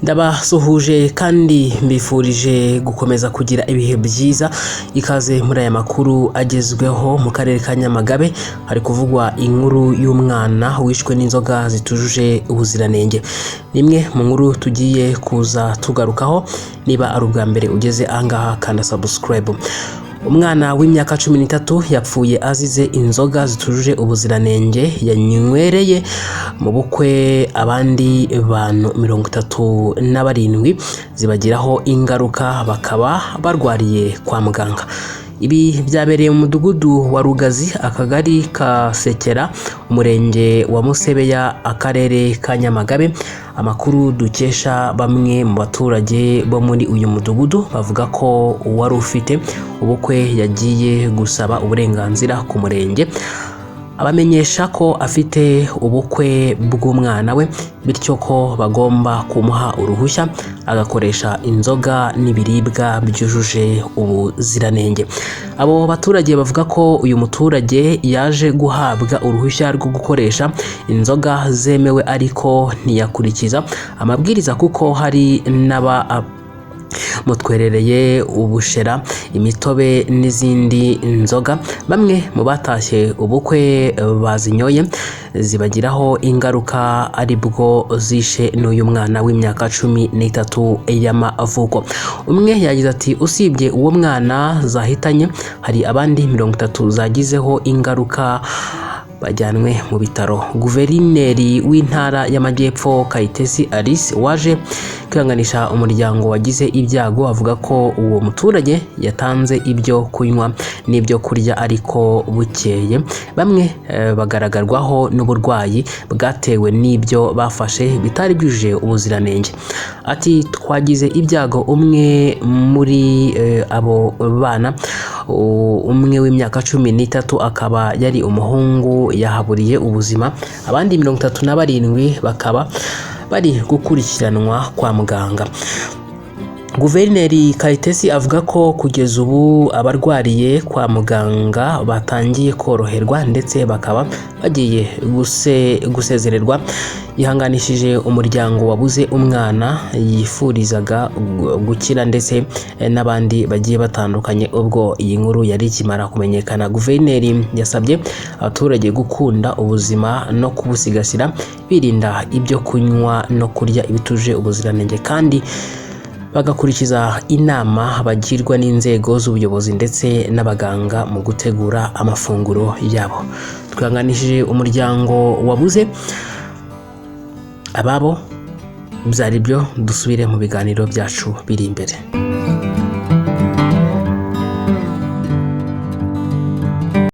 Ndabasuhuje kandi mbifurije gukomeza kugira ibihe byiza. Ikaze muri aya makuru agezweho mu karere ka Nyamagabe. Hari kuvugwa inkuru y'umwana wishwe n'inzoga zitujuje ubuziranenge. Nimwe mu nkuru tugiye kuza tugarukaho. Niba ari ubwa mbere ugeze ahangaha kanda subscribe. Umwana w'imyaka 13 yapfuye azize inzoga zitujuje ubuziranenge yanywereye mu bukwe, abandi bantu 37 zibagiraho ingaruka bakaba barwariye kwa muganga. Ibi byabereye mu mudugudu wa Rugazi, akagari ka Sekera, umurenge wa Musebeya, akarere ka Nyamagabe. Amakuru dukesha bamwe mu baturage bo muri uyu mudugudu bavuga ko uwari ufite ubukwe yagiye gusaba uburenganzira ku murenge, abamenyesha ko afite ubukwe bw'umwana we, bityo ko bagomba kumuha uruhushya agakoresha inzoga n'ibiribwa byujuje ubuziranenge. Abo baturage bavuga ko uyu muturage yaje guhabwa uruhushya rwo gukoresha inzoga zemewe ariko ntiyakurikiza amabwiriza kuko hari mutwerereye ubushera, imitobe n'izindi nzoga. Bamwe mu batashye ubukwe bazinyoye zibagiraho ingaruka, aribwo zishe n'uyu mwana w'imyaka 13 y'amavuko. Umwe yagize ati usibye uwo mwana zahitanye, hari abandi 30 zagizeho ingaruka bajyanwe mu bitaro. Guverineri w'intara y'Amajyepfo Kayitesi Alice waje kwihanganisha umuryango wagize ibyago avuga ko uwo muturage yatanze ibyo kunywa n'ibyo kurya ariko bukeye bamwe bagaragarwaho n'uburwayi bwatewe n'ibyo bafashe bitari byujuje ubuziranenge. Ati twagize ibyago, umwe muri abo bana, umwe w'imyaka 13 akaba yari umuhungu, yahaburiye ubuzima, abandi 37 bakaba bari gukurikiranwa kwa muganga. Guverineri Kayitesi avuga ko kugeza ubu abarwariye kwa muganga batangiye koroherwa ndetse bakaba bagiye gusezererwa. Yihanganishije umuryango wabuze umwana, yifurizaga gukira ndetse n'abandi bagiye batandukanye ubwo iyi nkuru yari ikimara kumenyekana. Guverineri yasabye abaturage gukunda ubuzima no kubusigasira, birinda ibyo kunywa no kurya ibituje ubuziranenge kandi bagakurikiza inama bagirwa n'inzego z'ubuyobozi ndetse n'abaganga mu gutegura amafunguro yabo. Twihanganishije umuryango wabuze ababo. Byari byo, dusubire mu biganiro byacu biri imbere.